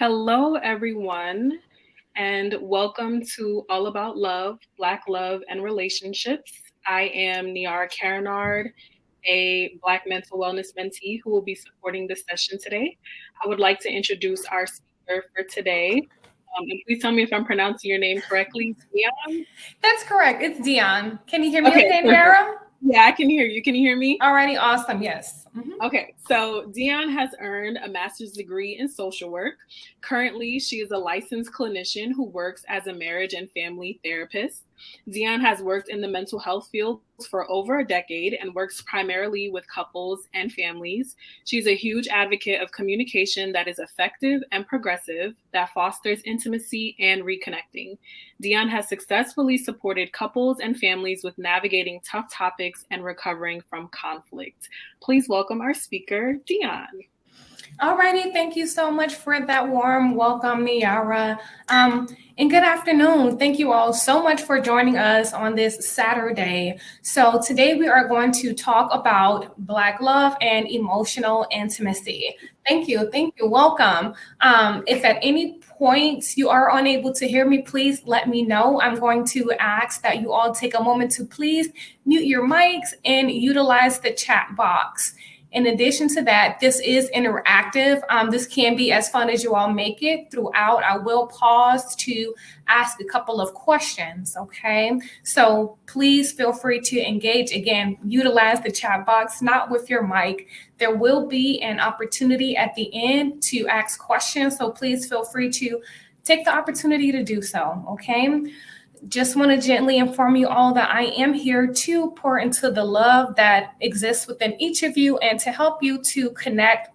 Hello, everyone, and welcome to All About Love, Black Love, and Relationships. I am Niara Carinard, a Black mental wellness mentee who will be supporting this session today. I would like to introduce our speaker for today. And please tell me if I'm pronouncing your name correctly, Dion. That's correct. It's Dion. Can you hear me Okay, okay, perfect. Niara? Yeah, I can hear you. Can you hear me? Alrighty, awesome. Yes. Okay, so Dion has earned a master's degree in social work. Currently, she is a licensed clinician who works as a marriage and family therapist. Dion has worked in the mental health field for over a decade and works primarily with couples and families. She's a huge advocate of communication that is effective and progressive, that fosters intimacy and reconnecting. Dion has successfully supported couples and families with navigating tough topics and recovering from conflict. Please welcome our speaker, Dion. Alrighty, thank you so much for that warm welcome, Niara. And good afternoon. Thank you all so much for joining us on this Saturday. So today we are going to talk about Black love and emotional intimacy. Thank you. Welcome. If at any point you are unable to hear me, please let me know. I'm going to ask that you all take a moment to please mute your mics and utilize the chat box. In addition to that, this is interactive. This can be as fun as you all make it throughout. I will pause to ask a couple of questions, okay? So please feel free to engage. Again, utilize the chat box, not with your mic. There will be an opportunity at the end to ask questions, so please feel free to take the opportunity to do so, okay? Just want to gently inform you all that I am here to pour into the love that exists within each of you and to help you to connect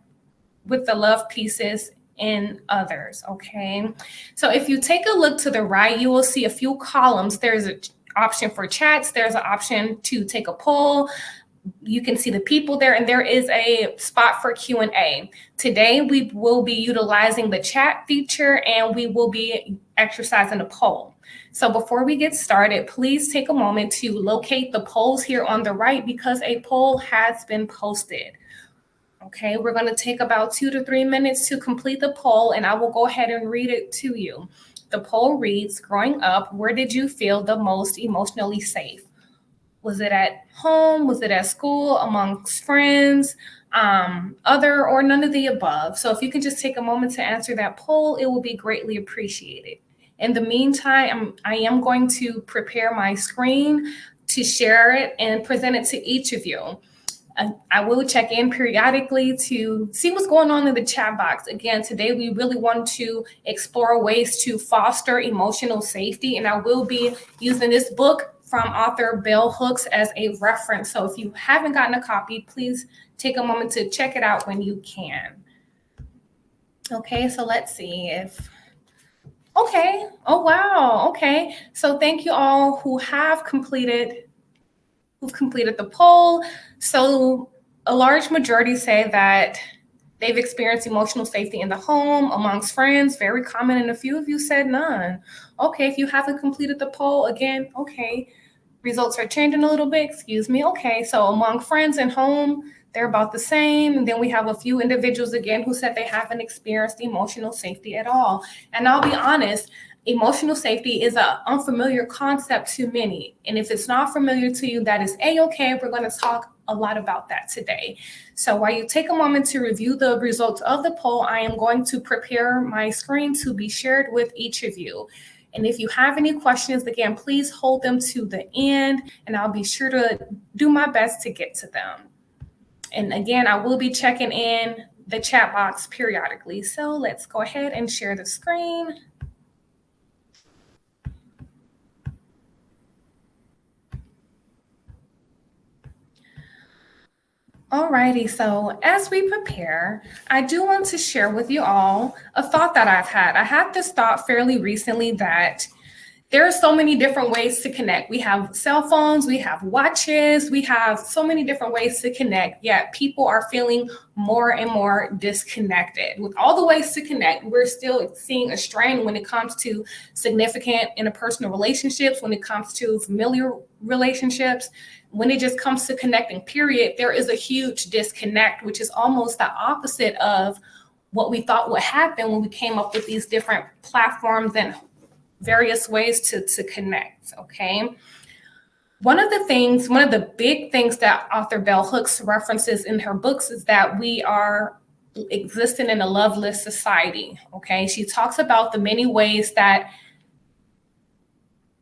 with the love pieces in others, okay? So if you take a look to the right, you will see a few columns. There's an option for chats. There's an option to take a poll. You can see the people there, and there is a spot for Q&A. Today, we will be utilizing the chat feature, and we will be exercising a poll. So before we get started, please take a moment to locate the polls here on the right because a poll has been posted. Okay, we're going to take about 2 to 3 minutes to complete the poll, and I will go ahead and read it to you. The poll reads, growing up, where did you feel the most emotionally safe? Was it at home? Was it at school, amongst friends, other, or none of the above? So if you can just take a moment to answer that poll, it will be greatly appreciated. In the meantime, I am going to prepare my screen to share it and present it to each of you. I will check in periodically to see what's going on in the chat box. Again, today we really want to explore ways to foster emotional safety, and I will be using this book from author Bell Hooks as a reference. So if you haven't gotten a copy, please take a moment to check it out when you can. Okay, so let's see if... Okay. Oh, wow. Okay. So thank you all who have completed the poll. So a large majority say that they've experienced emotional safety in the home, amongst friends, very common, and a few of you said none. Okay, if you haven't completed the poll, again, okay, results are changing a little bit, excuse me. Okay, so among friends and home, they're about the same. And then we have a few individuals again who said they haven't experienced emotional safety at all. And I'll be honest, emotional safety is an unfamiliar concept to many. And if it's not familiar to you, that is A-okay. We're going to talk a lot about that today. So while you take a moment to review the results of the poll, I am going to prepare my screen to be shared with each of you. And if you have any questions, again, please hold them to the end, and I'll be sure to do my best to get to them. And again, I will be checking in the chat box periodically. So let's go ahead and share the screen. Alrighty, so as we prepare, I do want to share with you all a thought that I've had. I had this thought fairly recently that there are so many different ways to connect. We have cell phones, we have watches, we have so many different ways to connect, yet people are feeling more and more disconnected. With all the ways to connect, we're still seeing a strain when it comes to significant interpersonal relationships, when it comes to familiar relationships, when it just comes to connecting, period, there is a huge disconnect, which is almost the opposite of what we thought would happen when we came up with these different platforms and various ways to connect, okay? One of the big things that author Bell Hooks references in her books is that we are existing in a loveless society, okay? She talks about the many ways that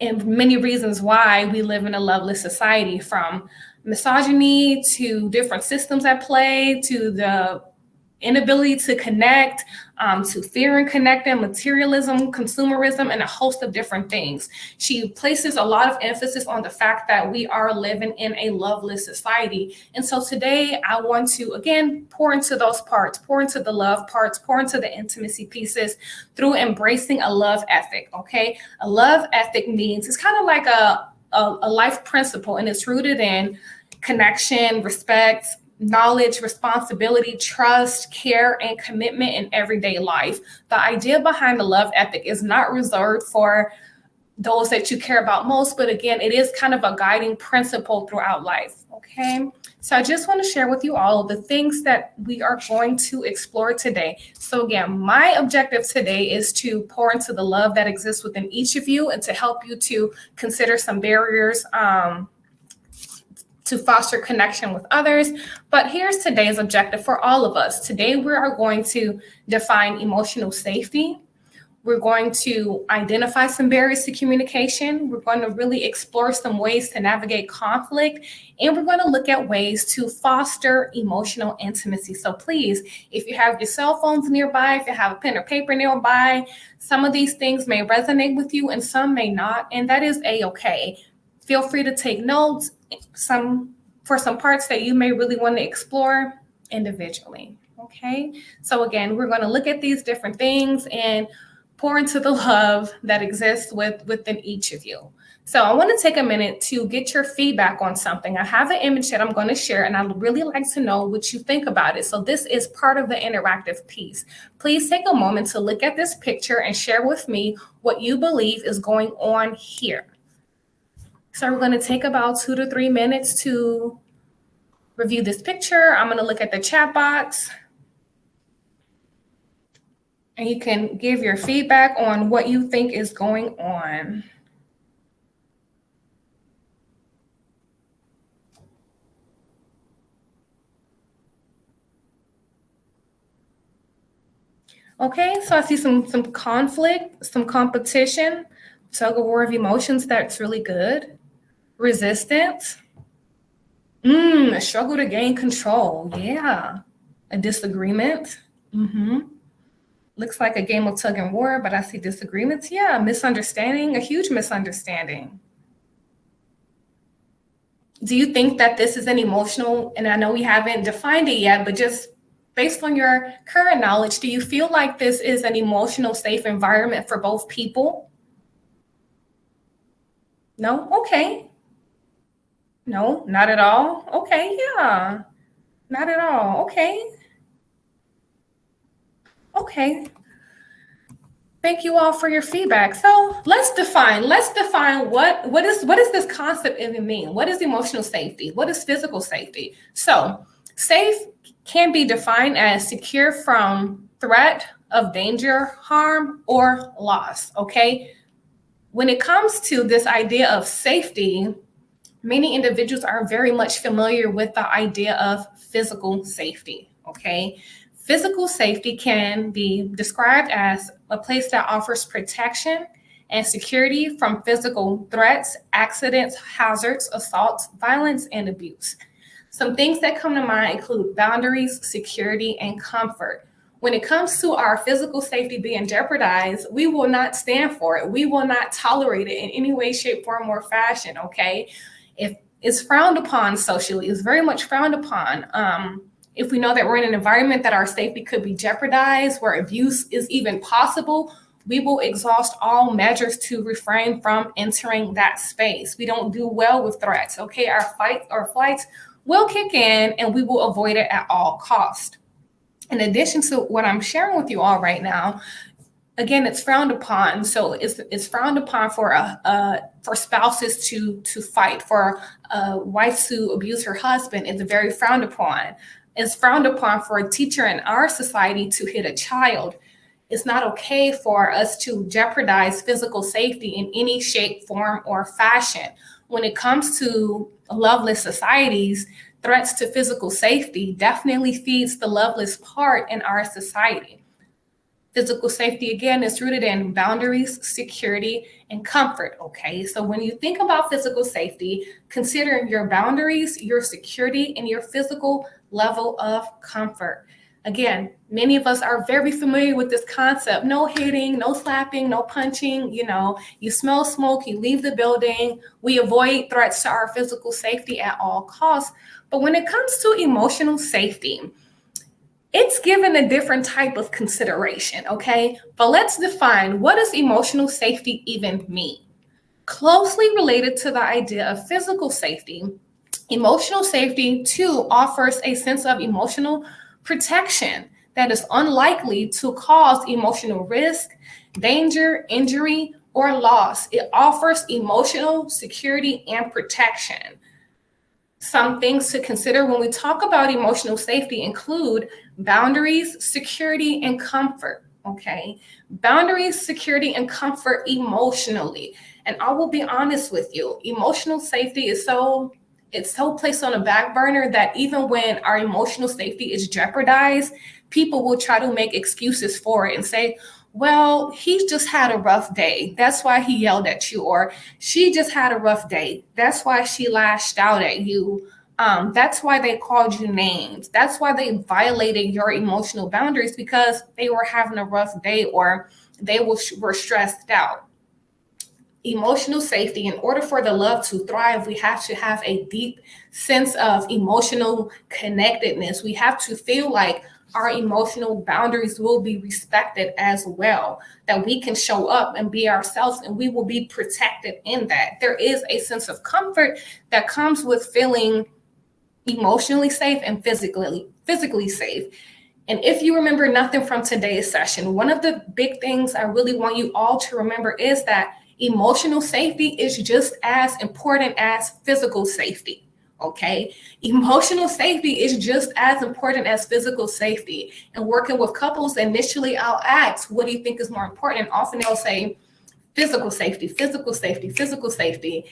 and many reasons why we live in a loveless society, from misogyny to different systems at play, to the inability to connect, to fear and connecting, materialism, consumerism, and a host of different things. She places a lot of emphasis on the fact that we are living in a loveless society. And so today I want to, again, pour into those parts, pour into the love parts, pour into the intimacy pieces through embracing a love ethic, okay? A love ethic means, it's kind of like a life principle, and it's rooted in connection, respect, knowledge, responsibility, trust, care, and commitment in everyday life. The idea behind the love ethic is not reserved for those that you care about most, but again, it is kind of a guiding principle throughout life, okay? So I just want to share with you all the things that we are going to explore today. So again, my objective today is to pour into the love that exists within each of you and to help you to consider some barriers to foster connection with others. But here's today's objective for all of us. Today, we are going to define emotional safety. We're going to identify some barriers to communication. We're going to really explore some ways to navigate conflict. And we're going to look at ways to foster emotional intimacy. So please, if you have your cell phones nearby, if you have a pen or paper nearby, some of these things may resonate with you and some may not, and that is a-okay. Feel free to take notes for some parts that you may really want to explore individually, okay? So again, we're going to look at these different things and pour into the love that exists within each of you. So I want to take a minute to get your feedback on something. I have an image that I'm going to share, and I'd really like to know what you think about it. So this is part of the interactive piece. Please take a moment to look at this picture and share with me what you believe is going on here. So we're going to take about 2 to 3 minutes to review this picture. I'm going to look at the chat box. And you can give your feedback on what you think is going on. Okay, so I see some conflict, some competition, tug of war of emotions. That's really good. Resistance. A struggle to gain control. Yeah. A disagreement. Looks like a game of tug and war, but I see disagreements. Yeah. Misunderstanding, a huge misunderstanding. Do you think that this is an emotional, and I know we haven't defined it yet, but just based on your current knowledge, do you feel like this is an emotional, safe environment for both people? No? Okay. No, not at all. Okay, yeah. Not at all. Okay. Okay. Thank you all for your feedback. So let's define what is this concept even mean? What is emotional safety? What is physical safety? So safe can be defined as secure from threat of danger, harm, or loss, okay? When it comes to this idea of safety, many individuals are very much familiar with the idea of physical safety, okay? Physical safety can be described as a place that offers protection and security from physical threats, accidents, hazards, assaults, violence, and abuse. Some things that come to mind include boundaries, security, and comfort. When it comes to our physical safety being jeopardized, we will not stand for it. We will not tolerate it in any way, shape, form, or fashion, okay? If it's frowned upon socially, it's very much frowned upon. If we know that we're in an environment that our safety could be jeopardized, where abuse is even possible, we will exhaust all measures to refrain from entering that space. We don't do well with threats, okay? Our fight or flights will kick in and we will avoid it at all costs. In addition to what I'm sharing with you all right now, again, it's frowned upon. So it's frowned upon for spouses to fight, for a wife to abuse her husband. It's very frowned upon. It's frowned upon for a teacher in our society to hit a child. It's not okay for us to jeopardize physical safety in any shape, form, or fashion. When it comes to loveless societies, threats to physical safety definitely feeds the loveless part in our society. Physical safety, again, is rooted in boundaries, security, and comfort, okay? So when you think about physical safety, consider your boundaries, your security, and your physical level of comfort. Again, many of us are very familiar with this concept. No hitting, no slapping, no punching. You smell smoke, you leave the building. We avoid threats to our physical safety at all costs. But when it comes to emotional safety, it's given a different type of consideration, okay? But let's define, what does emotional safety even mean? Closely related to the idea of physical safety, emotional safety too offers a sense of emotional protection that is unlikely to cause emotional risk, danger, injury, or loss. It offers emotional security and protection. Some things to consider when we talk about emotional safety include boundaries, security, and comfort, okay? Boundaries, security, and comfort emotionally. And I will be honest with you, emotional safety is so placed on a back burner that even when our emotional safety is jeopardized, people will try to make excuses for it and say, well, he just had a rough day. That's why he yelled at you. Or she just had a rough day. That's why she lashed out at you. That's why they called you names. That's why they violated your emotional boundaries, because they were having a rough day or they were stressed out. Emotional safety, in order for the love to thrive, we have to have a deep sense of emotional connectedness. We have to feel like our emotional boundaries will be respected as well, that we can show up and be ourselves and we will be protected in that. There is a sense of comfort that comes with feeling emotionally safe and physically safe. And if you remember nothing from today's session, one of the big things I really want you all to remember is that emotional safety is just as important as physical safety. Okay, emotional safety is just as important as physical safety. And working with couples, initially I'll ask, what do you think is more important? Often they'll say physical safety, physical safety, physical safety.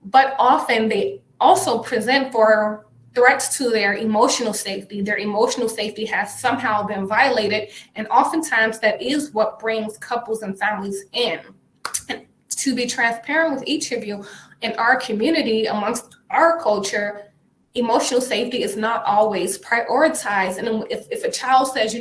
But often they also present for threats to their emotional safety. Their emotional safety has somehow been violated. And oftentimes that is what brings couples and families in. And to be transparent with each of you, in our community, amongst our culture, emotional safety is not always prioritized. And if a child says,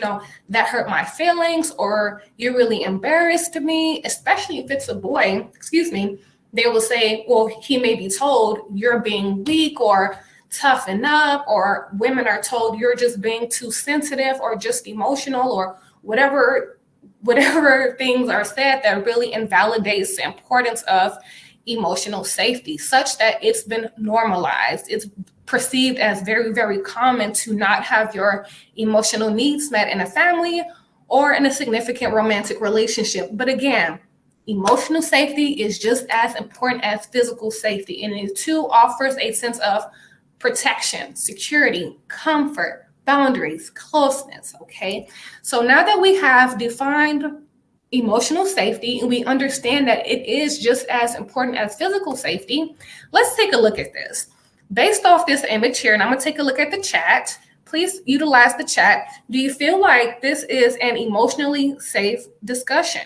that hurt my feelings, or you're really embarrassed to me, especially if it's a boy, they will say, well, he may be told you're being weak or toughen up, or women are told you're just being too sensitive or just emotional, or whatever things are said that really invalidates the importance of emotional safety, such that it's been normalized. It's perceived as very, very common to not have your emotional needs met in a family or in a significant romantic relationship. But again, emotional safety is just as important as physical safety, and it too offers a sense of protection, security, comfort, boundaries, closeness, okay? So now that we have defined emotional safety and we understand that it is just as important as physical safety, let's take a look at this. Based off this image here, and I'm gonna take a look at the chat. Please utilize the chat. Do you feel like this is an emotionally safe discussion?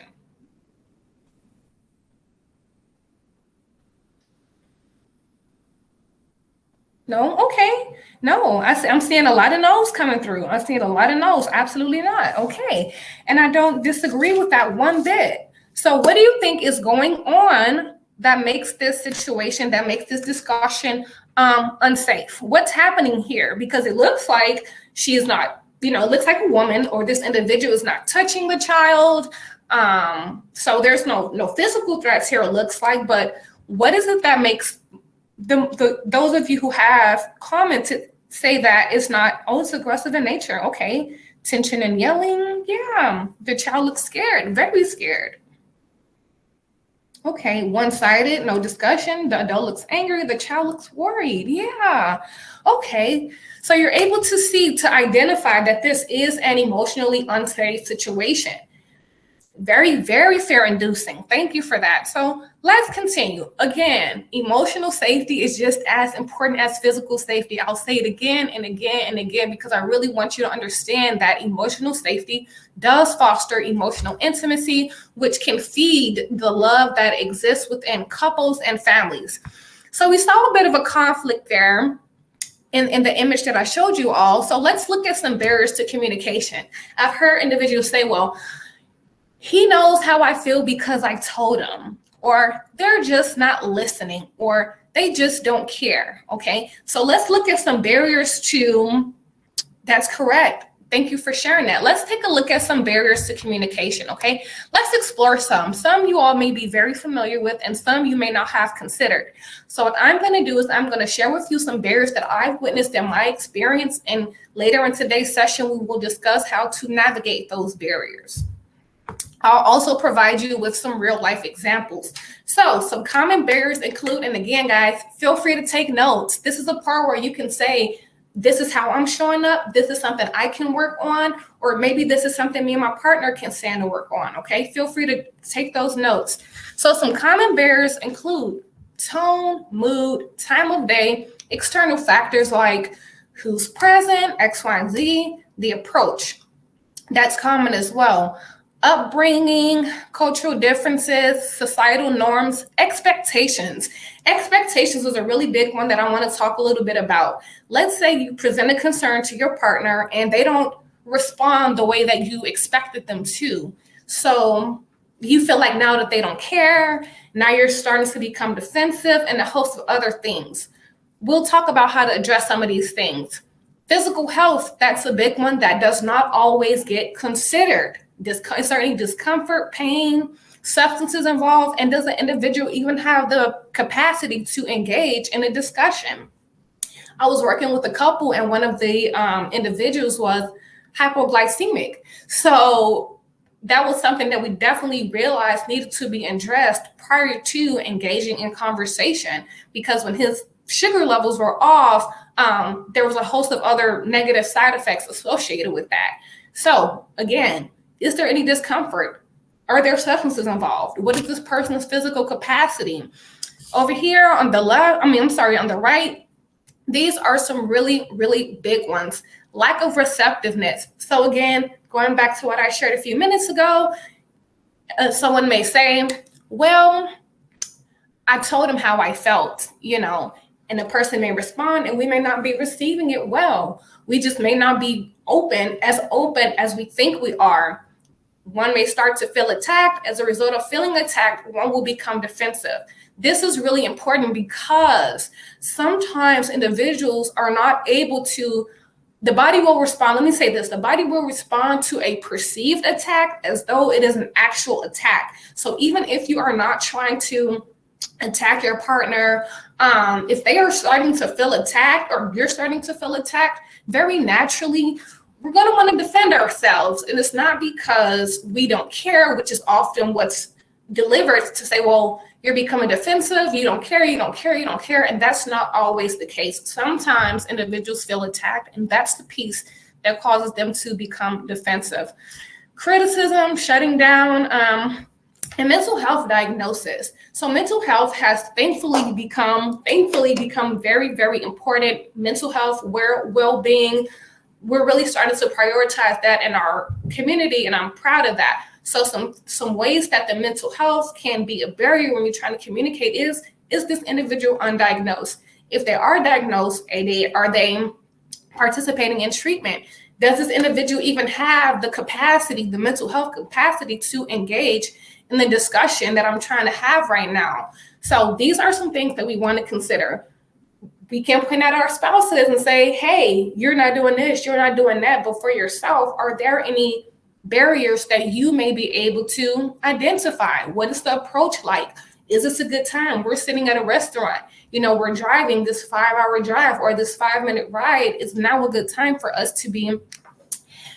No? Okay. No, I'm seeing a lot of no's coming through. I'm seeing a lot of no's. Absolutely not. Okay. And I don't disagree with that one bit. So what do you think is going on that makes this situation, that makes this discussion unsafe? What's happening here? Because it looks like she is not, it looks like a woman, or this individual is not touching the child. So there's no physical threats here, it looks like, but what is it that makes those of you who have commented say that it's not, it's aggressive in nature? Okay, tension and yelling. Yeah, the child looks scared, very scared. Okay, one-sided, no discussion. The adult looks angry, the child looks worried. Yeah. Okay. So you're able to see, to identify that this is an emotionally unsafe situation. Very, very fear inducing. Thank you for that. So let's continue. Again, emotional safety is just as important as physical safety. I'll say it again and again and again because I really want you to understand that emotional safety does foster emotional intimacy, which can feed the love that exists within couples and families. So we saw a bit of a conflict there in the image that I showed you all. So let's look at some barriers to communication. I've heard individuals say, well, he knows how I feel because I told him, or they're just not listening, or they just don't care. Okay, so let's look at some barriers to, that's correct. Thank you for sharing that. Let's take a look at some barriers to communication. Okay, let's explore some. Some you all may be very familiar with, and some you may not have considered. So what I'm going to do is I'm going to share with you some barriers that I've witnessed in my experience, and later in today's session, we will discuss how to navigate those barriers. I'll also provide you with some real life examples. So some common barriers include, and again, guys, feel free to take notes. This is a part where you can say, this is how I'm showing up. This is something I can work on, or maybe this is something me and my partner can stand to work on. Okay, feel free to take those notes. So some common barriers include tone, mood, time of day, external factors like who's present, X, Y, and Z, the approach. That's common as well. Upbringing, cultural differences, societal norms, expectations. Expectations is a really big one that I want to talk a little bit about. Let's say you present a concern to your partner and they don't respond the way that you expected them to. So you feel like now that they don't care, now you're starting to become defensive and a host of other things. We'll talk about how to address some of these things. Physical health, that's a big one that does not always get considered. Is there any discomfort, pain, substances involved, and does the individual even have the capacity to engage in a discussion? I was working with a couple and one of the individuals was hypoglycemic. So that was something that we definitely realized needed to be addressed prior to engaging in conversation, because when his sugar levels were off, there was a host of other negative side effects associated with that. So again, is there any discomfort? Are there substances involved? What is this person's physical capacity? Over here on the left, on the right, these are some really, really big ones. Lack of receptiveness. So again, going back to what I shared a few minutes ago, someone may say, well, I told him how I felt, and the person may respond and we may not be receiving it well. We just may not be open as we think we are. One may start to feel attacked. As a result of feeling attacked, one will become defensive. This is really important because sometimes individuals are not able to, the body will respond. Let me say this, the body will respond to a perceived attack as though it is an actual attack. So even if you are not trying to attack your partner, if they are starting to feel attacked or you're starting to feel attacked, very naturally, we're going to want to defend ourselves. And it's not because we don't care, which is often what's delivered to say, well, you're becoming defensive, you don't care. And that's not always the case. Sometimes individuals feel attacked, and that's the piece that causes them to become defensive. Criticism, shutting down, and mental health diagnosis. So mental health has thankfully become very, very important. Mental health, well-being, we're really starting to prioritize that in our community, and I'm proud of that. So some ways that the mental health can be a barrier when you're trying to communicate is this individual undiagnosed? If they are diagnosed, are they participating in treatment? Does this individual even have the capacity, the mental health capacity to engage in the discussion that I'm trying to have right now? So these are some things that we want to consider. We can point at our spouses and say, hey, you're not doing this, you're not doing that. But for yourself, are there any barriers that you may be able to identify? What is the approach like? Is this a good time? We're sitting at a restaurant, we're driving this 5-hour drive or this 5-minute ride. Is now a good time for us to be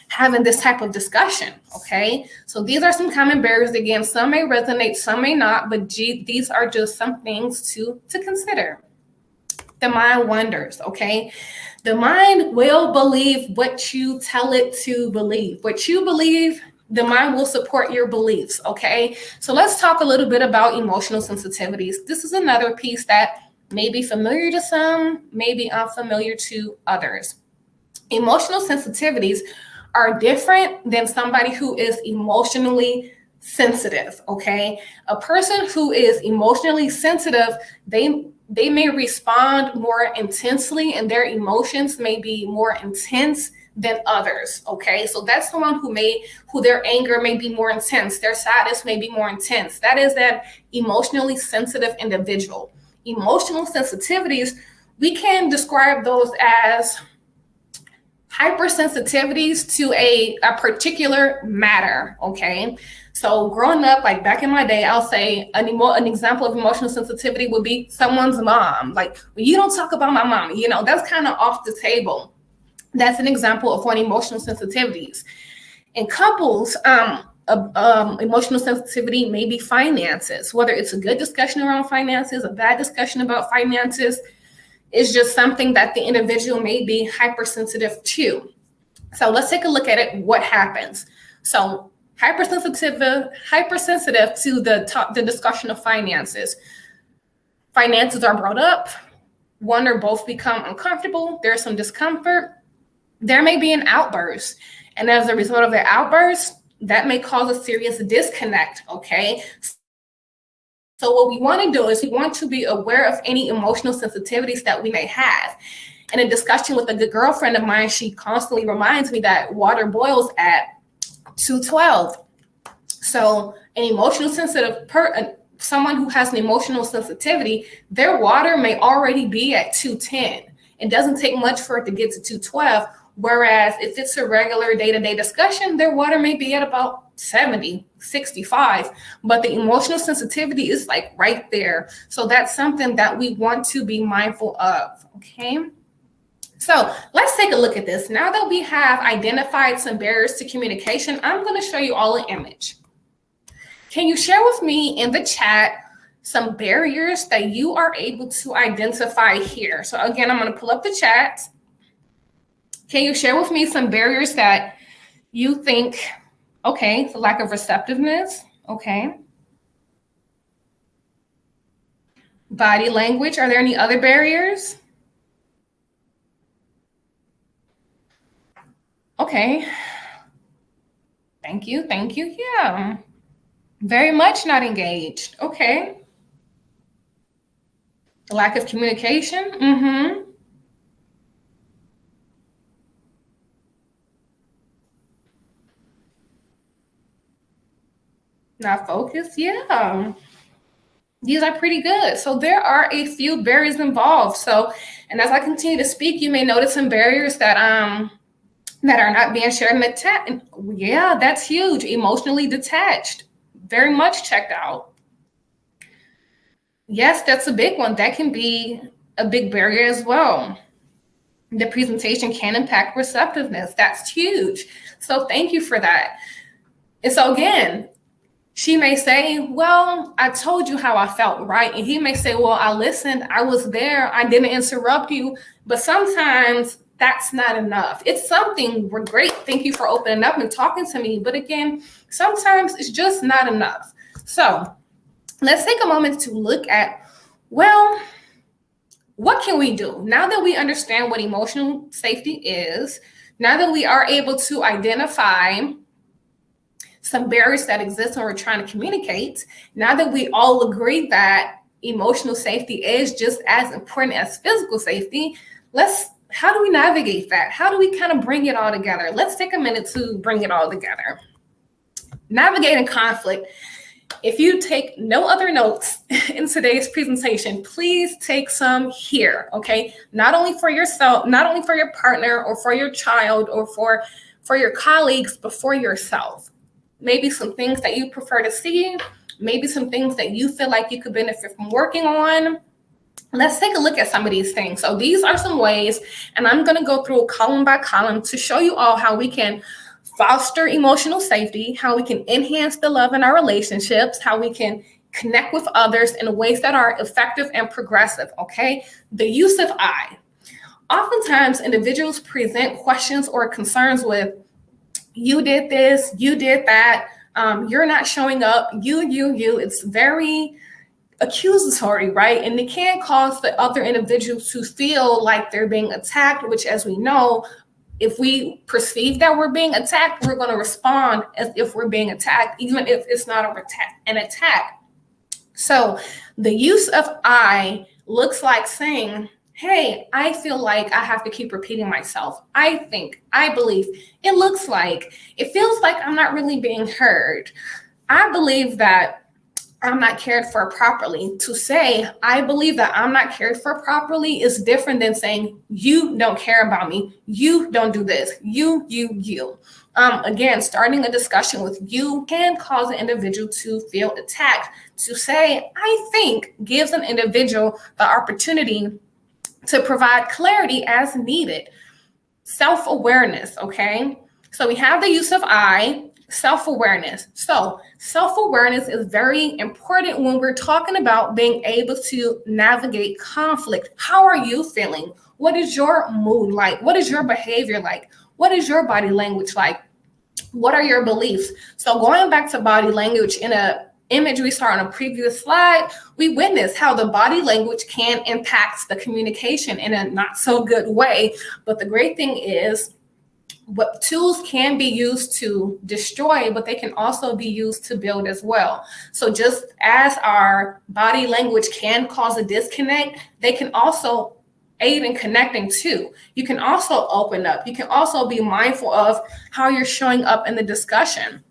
having this type of discussion, okay? So these are some common barriers. Again, some may resonate, some may not, but these are just some things to consider. The mind wanders, okay? The mind will believe what you tell it to believe. What you believe, the mind will support your beliefs, okay? So let's talk a little bit about emotional sensitivities. This is another piece that may be familiar to some, may be unfamiliar to others. Emotional sensitivities are different than somebody who is emotionally sensitive, okay? A person who is emotionally sensitive, they may respond more intensely, and their emotions may be more intense than others, okay? So that's someone who their anger may be more intense, their sadness may be more intense. That is that emotionally sensitive individual. Emotional sensitivities, we can describe those as hypersensitivities to a particular matter, okay? So growing up, like back in my day, I'll say an example of emotional sensitivity would be someone's mom. Like, you don't talk about my mom, that's kind of off the table. That's an example of one emotional sensitivities. In couples, emotional sensitivity may be finances, whether it's a good discussion around finances, a bad discussion about finances, is just something that the individual may be hypersensitive to. So let's take a look at it. What happens? So hypersensitive to the discussion of finances. Finances are brought up. One or both become uncomfortable. There's some discomfort. There may be an outburst. And as a result of the outburst, that may cause a serious disconnect, okay? So what we want to do is we want to be aware of any emotional sensitivities that we may have. In a discussion with a good girlfriend of mine, she constantly reminds me that water boils at 212. So an emotional sensitive someone who has an emotional sensitivity, their water may already be at 210. It doesn't take much for it to get to 212. Whereas if it's a regular day-to-day discussion, their water may be at about 70, 65, but the emotional sensitivity is like right there. So that's something that we want to be mindful of, okay? So let's take a look at this. Now that we have identified some barriers to communication, I'm going to show you all an image. Can you share with me in the chat some barriers that you are able to identify here? So again, I'm going to pull up the chat. Can you share with me some barriers that you think, okay, so lack of receptiveness, okay. Body language, are there any other barriers? Okay. Thank you, yeah. Very much not engaged, okay. Lack of communication, Not focused, yeah. These are pretty good. So there are a few barriers involved. So, and as I continue to speak, you may notice some barriers that are not being shared in the chat. And yeah, that's huge. Emotionally detached, very much checked out. Yes, that's a big one. That can be a big barrier as well. The presentation can impact receptiveness. That's huge. So thank you for that. And so again, she may say, well, I told you how I felt, right? And he may say, well, I listened, I was there, I didn't interrupt you. But sometimes that's not enough. It's something, we're great. Thank you for opening up and talking to me. But again, sometimes it's just not enough. So let's take a moment to look at, well, what can we do? Now that we understand what emotional safety is, now that we are able to identify some barriers that exist when we're trying to communicate, now that we all agree that emotional safety is just as important as physical safety, how do we navigate that? How do we kind of bring it all together? Let's take a minute to bring it all together. Navigating conflict. If you take no other notes in today's presentation, please take some here, okay? Not only for yourself, not only for your partner or for your child or for your colleagues, but for yourself. Maybe some things that you prefer to see, maybe some things that you feel like you could benefit from working on. Let's take a look at some of these things. So these are some ways, and I'm going to go through column by column to show you all how we can foster emotional safety, how we can enhance the love in our relationships, how we can connect with others in ways that are effective and progressive, okay? The use of I. Oftentimes, individuals present questions or concerns with, you did this, you did that, you're not showing up, you. It's very accusatory, right? And it can cause the other individuals to feel like they're being attacked, which, as we know, if we perceive that we're being attacked, we're going to respond as if we're being attacked, even if it's not an attack. So the use of I looks like saying, hey, I feel like I have to keep repeating myself. I think, I believe. It looks like, it feels like I'm not really being heard. I believe that I'm not cared for properly. To say, I believe that I'm not cared for properly is different than saying, you don't care about me. You don't do this. You. Again, starting a discussion with you can cause an individual to feel attacked. To say, I think, gives an individual the opportunity to provide clarity as needed. Self-awareness, okay? So we have the use of I, self-awareness. So self-awareness is very important when we're talking about being able to navigate conflict. How are you feeling? What is your mood like? What is your behavior like? What is your body language like? What are your beliefs? So going back to body language, in a image we saw on a previous slide, we witnessed how the body language can impact the communication in a not so good way. But the great thing is, what tools can be used to destroy, but they can also be used to build as well. So just as our body language can cause a disconnect, they can also aid in connecting too. You can also open up. You can also be mindful of how you're showing up in the discussion.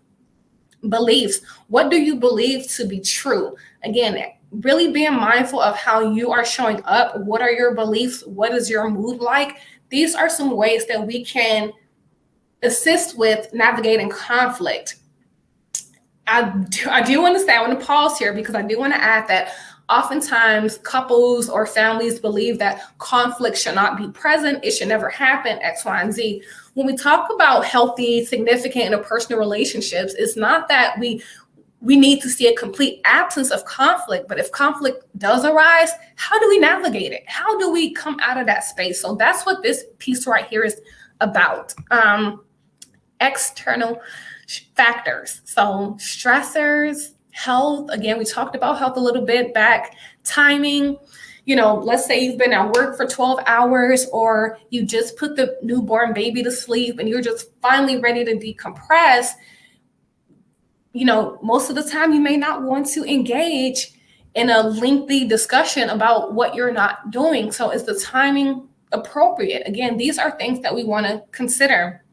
Beliefs. What do you believe to be true? Again, really being mindful of how you are showing up. What are your beliefs? What is your mood like? These are some ways that we can assist with navigating conflict. I do want to say, I want to pause here because I do want to add that oftentimes couples or families believe that conflict should not be present. It should never happen, X, Y, and Z. When we talk about healthy, significant, interpersonal relationships, it's not that we need to see a complete absence of conflict, but if conflict does arise, how do we navigate it? How do we come out of that space? So that's what this piece right here is about. External factors. So stressors, health. Again, we talked about health a little bit back. Timing. Let's say you've been at work for 12 hours or you just put the newborn baby to sleep and you're just finally ready to decompress. Most of the time you may not want to engage in a lengthy discussion about what you're not doing. So is the timing appropriate? Again, these are things that we want to consider.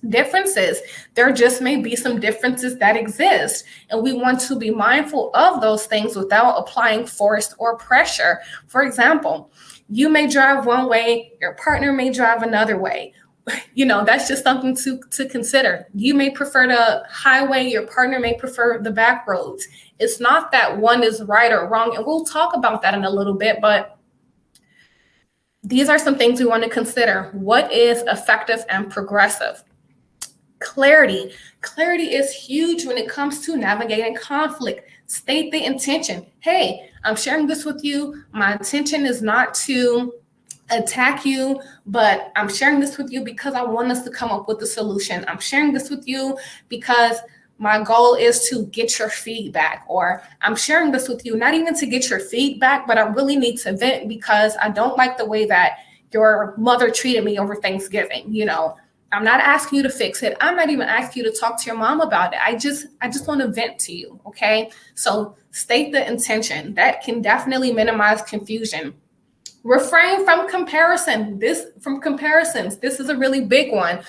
Differences. There just may be some differences that exist, and we want to be mindful of those things without applying force or pressure. For example, you may drive one way, your partner may drive another way. That's just something to consider. You may prefer the highway, your partner may prefer the back roads. It's not that one is right or wrong, and we'll talk about that in a little bit, but these are some things we want to consider. What is effective and progressive? Clarity. Clarity is huge when it comes to navigating conflict. State the intention. Hey, I'm sharing this with you. My intention is not to attack you, but I'm sharing this with you because I want us to come up with a solution. I'm sharing this with you because my goal is to get your feedback, or I'm sharing this with you not even to get your feedback, but I really need to vent because I don't like the way that your mother treated me over Thanksgiving. I'm not asking you to fix it. I'm not even asking you to talk to your mom about it. I just want to vent to you, okay? So state the intention. That can definitely minimize confusion. Refrain from comparisons. This is a really big one.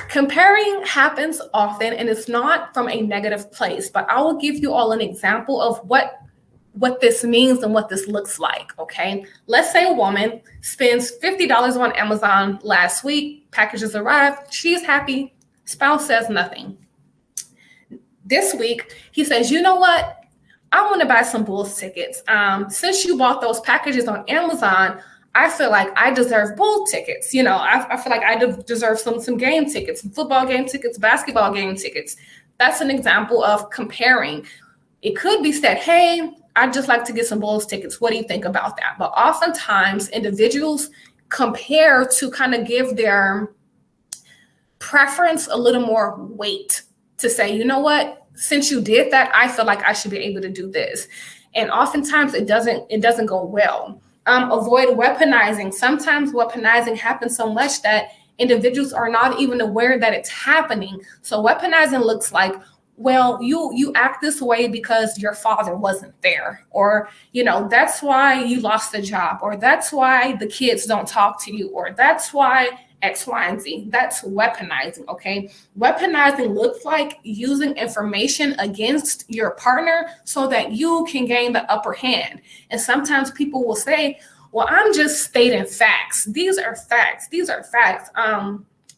Comparing happens often, and it's not from a negative place, but I will give you all an example of what this means and what this looks like, okay? Let's say a woman spends $50 on Amazon last week, packages arrived, she's happy, spouse says nothing. This week, he says, you know what? I want to buy some Bulls tickets. Since you bought those packages on Amazon, I feel like I deserve bowl tickets. I feel like I deserve some game tickets, some football game tickets, basketball game tickets. That's an example of comparing. It could be said, hey, I'd just like to get some Bulls tickets. What do you think about that? But oftentimes individuals compare to kind of give their preference a little more weight to say, you know what, since you did that, I feel like I should be able to do this. And oftentimes it doesn't go well. Avoid weaponizing. Sometimes weaponizing happens so much that individuals are not even aware that it's happening. So weaponizing looks like, well, you act this way because your father wasn't there, or that's why you lost the job, or that's why the kids don't talk to you, or that's why X, Y, and Z. That's weaponizing, okay? Weaponizing looks like using information against your partner so that you can gain the upper hand. And sometimes people will say, well, I'm just stating facts. These are facts.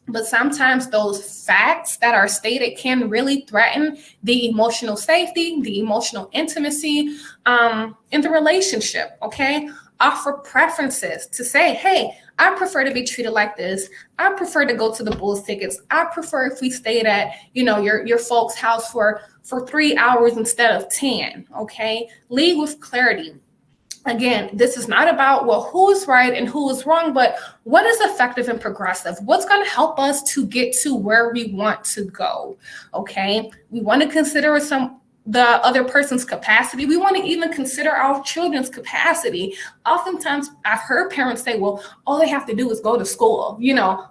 But sometimes those facts that are stated can really threaten the emotional safety, the emotional intimacy in the relationship, okay? Offer preferences to say, hey, I prefer to be treated like this. I prefer to go to the Bulls tickets. I prefer if we stayed at, your folks' house for 3 hours instead of 10, okay? Lead with clarity. Again, this is not about, well, who is right and who is wrong, but what is effective and progressive? What's going to help us to get to where we want to go, okay? We want to consider the other person's capacity. We want to even consider our children's capacity. Oftentimes, I've heard parents say, well, all they have to do is go to school.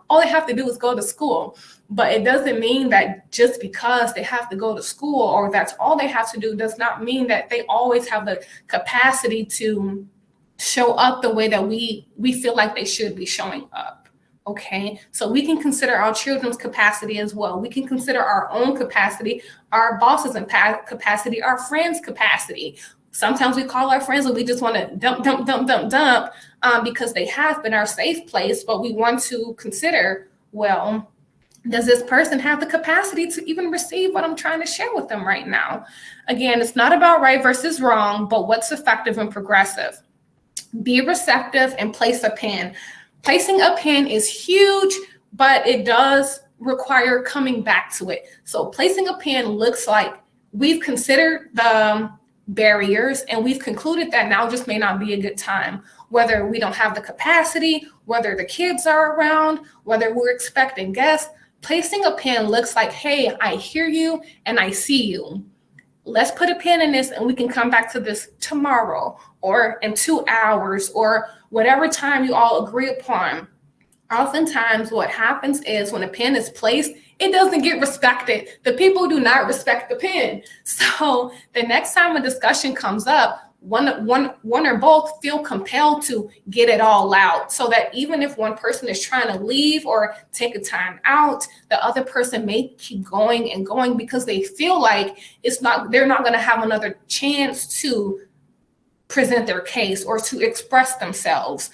All they have to do is go to school. But it doesn't mean that just because they have to go to school or that's all they have to do does not mean that they always have the capacity to show up the way that we feel like they should be showing up. Okay, so we can consider our children's capacity as well. We can consider our own capacity, our bosses' capacity, our friends' capacity. Sometimes we call our friends and we just want to dump because they have been our safe place, but we want to consider, well, does this person have the capacity to even receive what I'm trying to share with them right now? Again, it's not about right versus wrong, but what's effective and progressive. Be receptive and place a pin. Placing a pin is huge, but it does require coming back to it. So placing a pin looks like we've considered the barriers and we've concluded that now just may not be a good time, whether we don't have the capacity, whether the kids are around, whether we're expecting guests. Placing a pin looks like, hey, I hear you and I see you. Let's put a pin in this and we can come back to this tomorrow or in 2 hours or whatever time you all agree upon. Oftentimes what happens is when a pin is placed, it doesn't get respected. The people do not respect the pin. So the next time a discussion comes up, one or both feel compelled to get it all out so that even if one person is trying to leave or take a time out, the other person may keep going and going because they feel like they're not going to have another chance to present their case or to express themselves.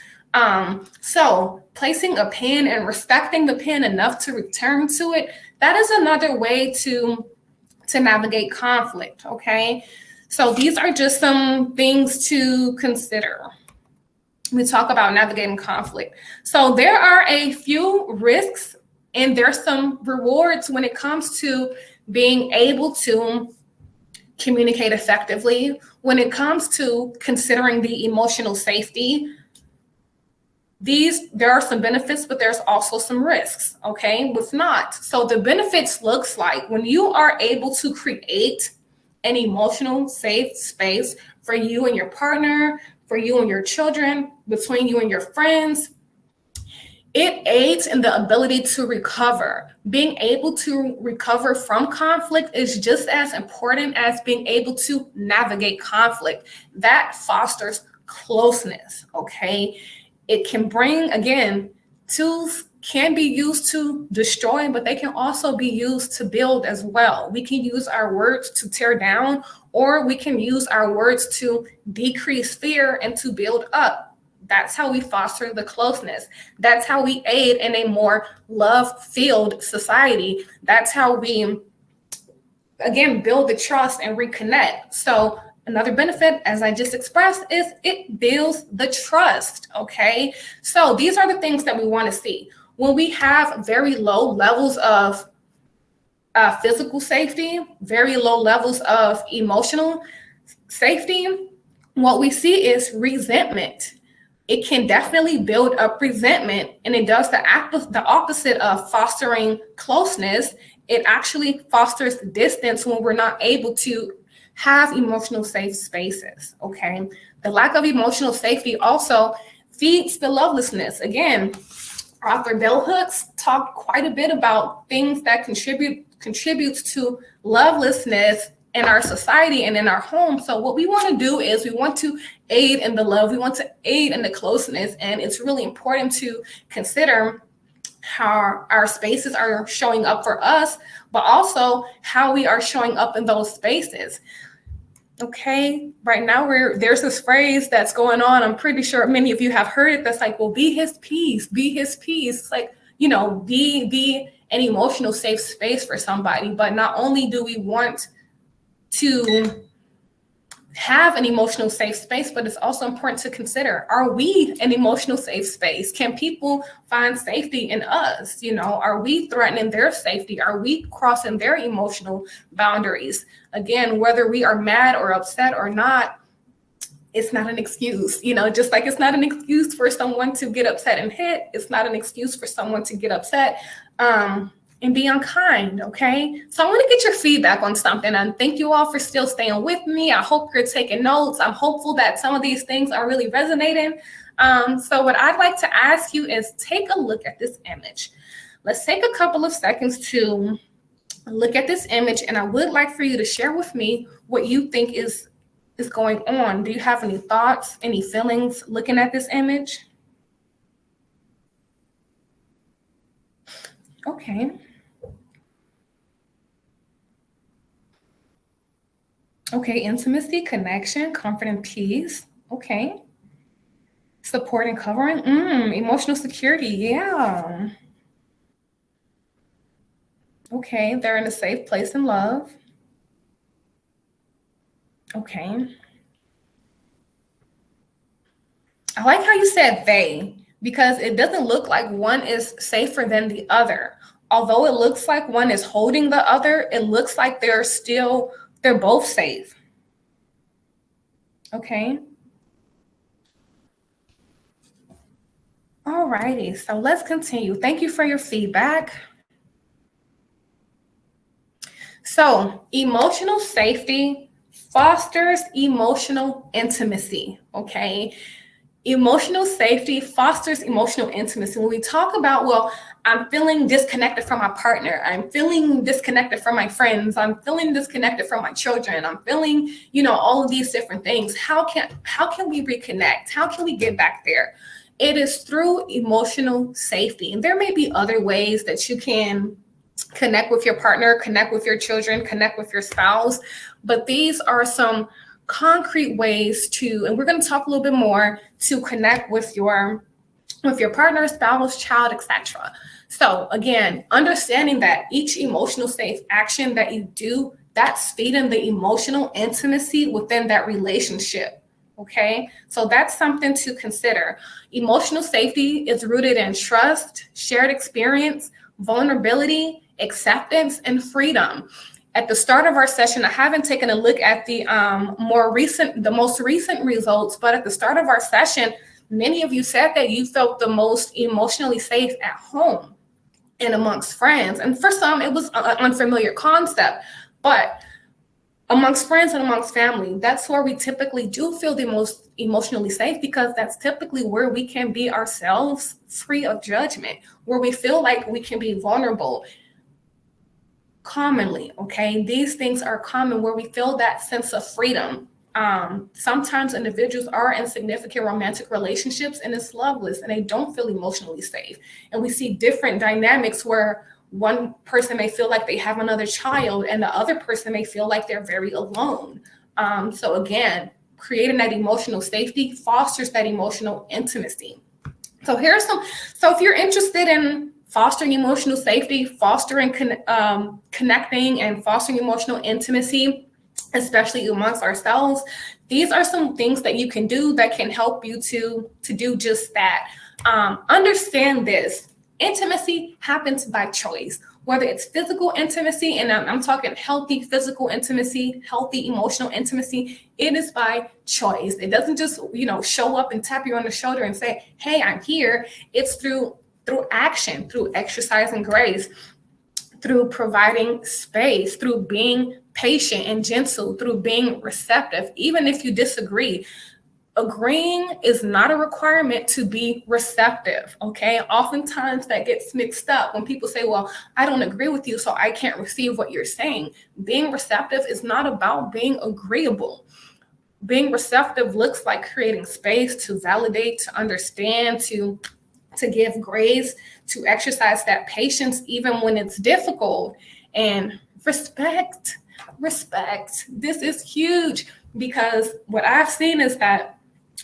So placing a pin and respecting the pin enough to return to it, that is another way to navigate conflict, okay? So these are just some things to consider. We talk about navigating conflict. So there are a few risks and there's some rewards when it comes to being able to communicate effectively. When it comes to considering the emotional safety, there are some benefits, but there's also some risks, okay, with not. So the benefits looks like when you are able to create an emotional safe space for you and your partner, for you and your children, between you and your friends, it aids in the ability to recover. Being able to recover from conflict is just as important as being able to navigate conflict. That fosters closeness, okay? It can bring, again, tools can be used to destroy, but they can also be used to build as well. We can use our words to tear down, or we can use our words to decrease fear and to build up. That's how we foster the closeness. That's how we aid in a more love-filled society. That's how we, again, build the trust and reconnect. So Another benefit, as I just expressed, is it builds the trust, okay? So these are the things that we want to see. When we have very low levels of physical safety, very low levels of emotional safety, what we see is resentment. It can definitely build up resentment, and it does the opposite of fostering closeness. It actually fosters distance when we're not able to have emotional safe spaces, okay? The lack of emotional safety also feeds the lovelessness. Again, author Bell Hooks talked quite a bit about things that contributes to lovelessness in our society and in our home. So what we want to do is we want to aid in the love, we want to aid in the closeness, and it's really important to consider how our spaces are showing up for us, but also how we are showing up in those spaces. Okay, right now there's this phrase that's going on. I'm pretty sure many of you have heard it. That's like, well, be his peace, be his peace. It's like, you know, be an emotional safe space for somebody. But not only do we want to have an emotional safe space, but it's also important to consider, are we an emotional safe space? Can people find safety in us? You know, are we threatening their safety? Are we crossing their emotional boundaries? Again, whether we are mad or upset or not, it's not an excuse. You know, just like it's not an excuse for someone to get upset and hit, it's not an excuse for someone to get upset and be unkind, okay? So I want to get your feedback on something, and thank you all for still staying with me. I hope you're taking notes. I'm hopeful that some of these things are really resonating. So what I'd like to ask you is take a look at this image. Let's take a couple of seconds to look at this image, and I would like for you to share with me what you think is going on. Do you have any thoughts, any feelings looking at this image? Okay. Okay, intimacy, connection, comfort, and peace. Okay. Support and covering. Emotional security. Yeah. Okay, they're in a safe place in love. Okay. I like how you said they, because it doesn't look like one is safer than the other. Although it looks like one is holding the other, it looks like they're both safe. Okay. All righty, so let's continue. Thank you for your feedback. So emotional safety fosters emotional intimacy, okay? Emotional safety fosters emotional intimacy. When we talk about, well, I'm feeling disconnected from my partner, I'm feeling disconnected from my friends, I'm feeling disconnected from my children, I'm feeling, you know, all of these different things. How can we reconnect? How can we get back there? It is through emotional safety. And there may be other ways that you can connect with your partner, connect with your children, connect with your spouse, but these are some concrete ways and we're going to talk a little bit more, to connect with your partner, spouse, child, etc. So again, understanding that each emotional safe action that you do, that's feeding the emotional intimacy within that relationship. Okay, so that's something to consider. Emotional safety is rooted in trust, shared experience, vulnerability, acceptance, and freedom. At the start of our session, I haven't taken a look at the most recent results, but at the start of our session, many of you said that you felt the most emotionally safe at home and amongst friends. And for some, it was an unfamiliar concept, but amongst friends and amongst family, that's where we typically do feel the most emotionally safe, because that's typically where we can be ourselves, free of judgment, where we feel like we can be vulnerable. Commonly, okay, these things are common, where we feel that sense of freedom. Sometimes individuals are in significant romantic relationships and it's loveless and they don't feel emotionally safe. And we see different dynamics where one person may feel like they have another child and the other person may feel like they're very alone. So again, creating that emotional safety fosters that emotional intimacy. So if you're interested in fostering emotional safety, fostering connecting, and fostering emotional intimacy, especially amongst ourselves, these are some things that you can do that can help you to do just that. Understand this. Intimacy happens by choice, whether it's physical intimacy, and I'm talking healthy physical intimacy, healthy emotional intimacy. It is by choice. It doesn't just, show up and tap you on the shoulder and say, hey, I'm here. It's through action, through exercising grace, through providing space, through being patient and gentle, through being receptive, even if you disagree. Agreeing is not a requirement to be receptive, okay? Oftentimes that gets mixed up when people say, well, I don't agree with you, so I can't receive what you're saying. Being receptive is not about being agreeable. Being receptive looks like creating space to validate, to understand, to give grace, to exercise that patience even when it's difficult, and respect. This is huge, because what I've seen is that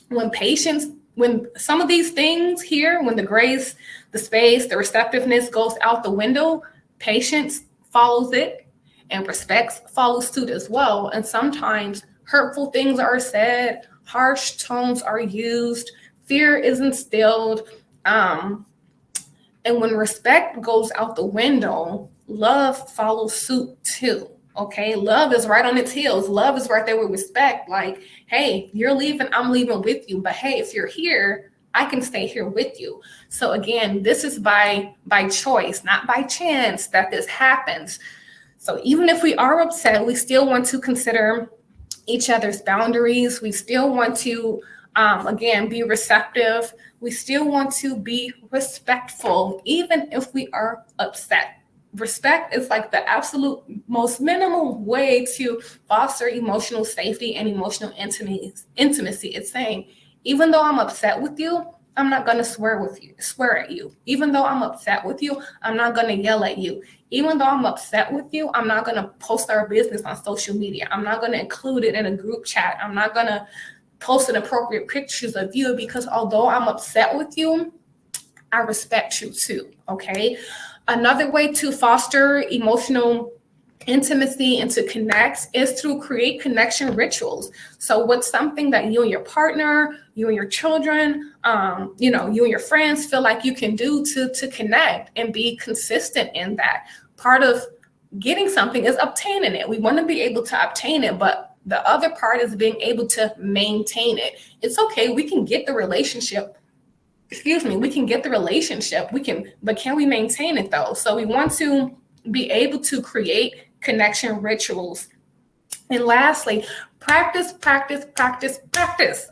when some of these things here, when the grace, the space, the receptiveness goes out the window, patience follows it and respect follows suit as well. And sometimes hurtful things are said, harsh tones are used, fear is instilled. And when respect goes out the window, love follows suit too. Okay, love is right on its heels. Love is right there with respect. Like, hey, you're leaving, I'm leaving with you. But hey, if you're here, I can stay here with you. So again, this is by choice, not by chance that this happens. So even if we are upset, we still want to consider each other's boundaries. We still want to, again, be receptive. We still want to be respectful, even if we are upset. Respect is like the absolute most minimal way to foster emotional safety and emotional intimacy. It's saying, even though I'm upset with you, I'm not going to swear at you. Even though I'm upset with you, I'm not going to yell at you. Even though I'm upset with you, I'm not going to post our business on social media. I'm not going to include it in a group chat. I'm not going to post inappropriate pictures of you, because although I'm upset with you, I respect you too, okay? Another way to foster emotional intimacy and to connect is to create connection rituals. So what's something that you and your partner, you and your children, you and your friends feel like you can do to connect and be consistent in that? Part of getting something is obtaining it. We want to be able to obtain it, but the other part is being able to maintain it. It's okay, we can get the relationship. We can get the relationship. But can we maintain it though? So we want to be able to create connection rituals. And lastly, practice.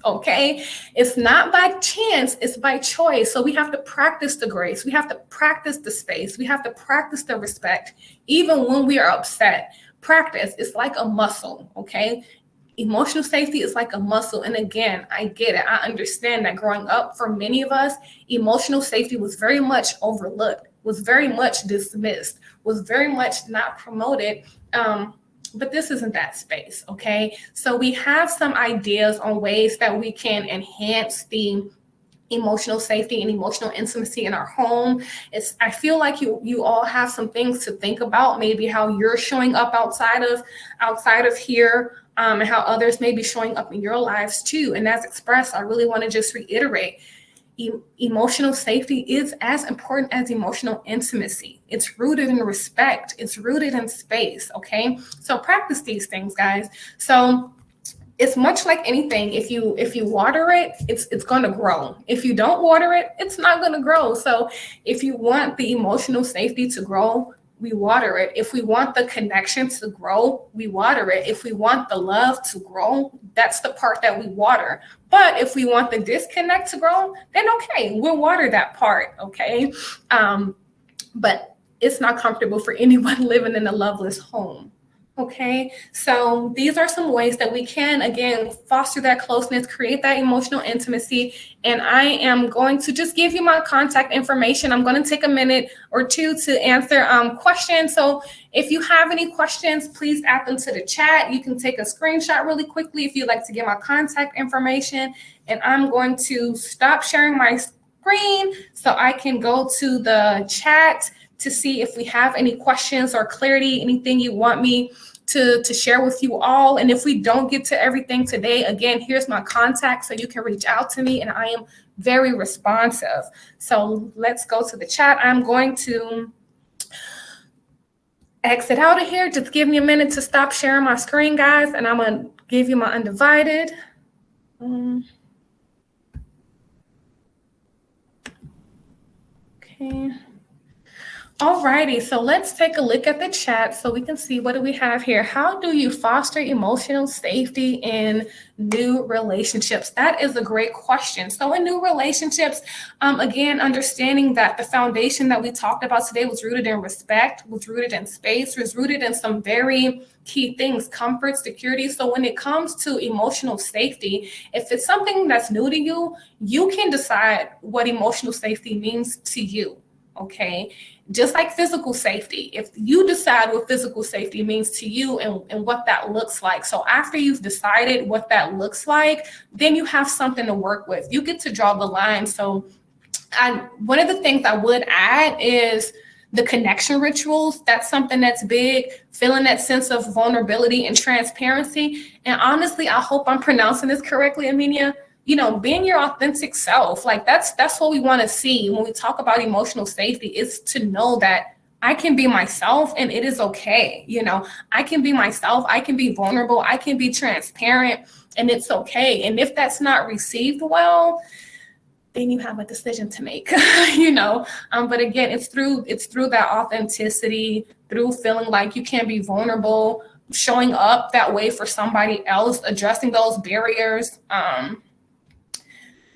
Okay. It's not by chance, it's by choice. So we have to practice the grace. We have to practice the space. We have to practice the respect, even when we are upset. Practice is like a muscle. Okay. Emotional safety is like a muscle. And again, I get it. I understand that growing up, for many of us, emotional safety was very much overlooked, was very much dismissed, was very much not promoted. But this isn't that space, okay? So we have some ideas on ways that we can enhance the emotional safety and emotional intimacy in our home. I feel like you all have some things to think about, maybe how you're showing up outside of here, and how others may be showing up in your lives too. And as expressed, I really want to just reiterate, emotional safety is as important as emotional intimacy. It's rooted in respect. It's rooted in space, okay? So practice these things, guys. So it's much like anything. If you water it, it's going to grow. If you don't water it, it's not going to grow. So if you want the emotional safety to grow, we water it. If we want the connection to grow, we water it. If we want the love to grow, that's the part that we water. But if we want the disconnect to grow, then okay, we'll water that part, okay? But it's not comfortable for anyone living in a loveless home. Okay, so these are some ways that we can, again, foster that closeness, create that emotional intimacy. And I am going to just give you my contact information. I'm going to take a minute or two to answer questions. So if you have any questions, please add them to the chat. You can take a screenshot really quickly if you'd like to get my contact information. And I'm going to stop sharing my screen so I can go to the chat to see if we have any questions or clarity, anything you want me to share with you all. And if we don't get to everything today, again, here's my contact so you can reach out to me, and I am very responsive. So let's go to the chat. I'm going to exit out of here. Just give me a minute to stop sharing my screen, guys, and I'm going to give you my undivided. Okay. All righty, so let's take a look at the chat so we can see what do we have here. How do you foster emotional safety in new relationships? That is a great question. So in new relationships, again, understanding that the foundation that we talked about today was rooted in respect, was rooted in space, was rooted in some very key things: comfort, security. So when it comes to emotional safety, if it's something that's new to you, you can decide what emotional safety means to you. Okay, just like physical safety, if you decide what physical safety means to you and what that looks like. So after you've decided what that looks like, then you have something to work with. You get to draw the line. So one of the things I would add is the connection rituals. That's something that's big, feeling that sense of vulnerability and transparency. And honestly, I hope I'm pronouncing this correctly, Aminia. You know, being your authentic self, like that's what we want to see when we talk about emotional safety, is to know that I can be myself and it is okay. You know, I can be myself, I can be vulnerable, I can be transparent, and it's okay. And if that's not received well, then you have a decision to make, you know. But again, it's through that authenticity, through feeling like you can be vulnerable, showing up that way for somebody else, addressing those barriers.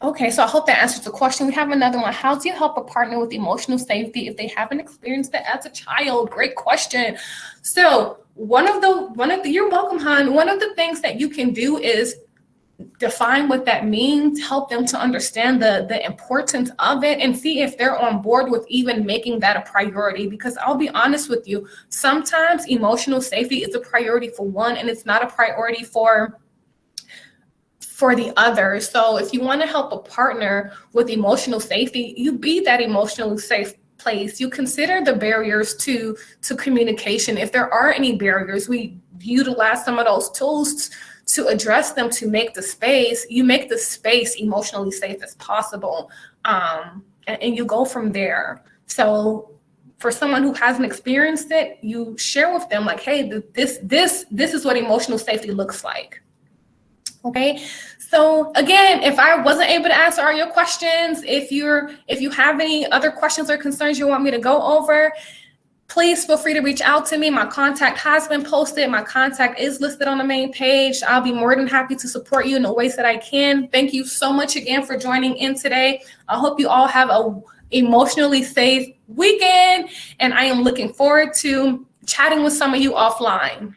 Okay, so I hope that answers the question. We have another one. How do you help a partner with emotional safety if they haven't experienced it as a child? Great question. So you're welcome, hon. One of the things that you can do is define what that means, help them to understand the importance of it, and see if they're on board with even making that a priority. Because I'll be honest with you, sometimes emotional safety is a priority for one, and it's not a priority for the other. So if you want to help a partner with emotional safety, you be that emotionally safe place. You consider the barriers to communication. If there are any barriers, we utilize some of those tools to address them, to make the space. You make the space emotionally safe as possible, and you go from there. So for someone who hasn't experienced it, you share with them like, hey, this is what emotional safety looks like. Okay, so again, if I wasn't able to answer all your questions, if you have any other questions or concerns you want me to go over, please feel free to reach out to me. My contact has been posted. My contact is listed on the main page. I'll be more than happy to support you in the ways that I can. Thank you so much again for joining in today. I hope you all have a emotionally safe weekend, and I am looking forward to chatting with some of you offline.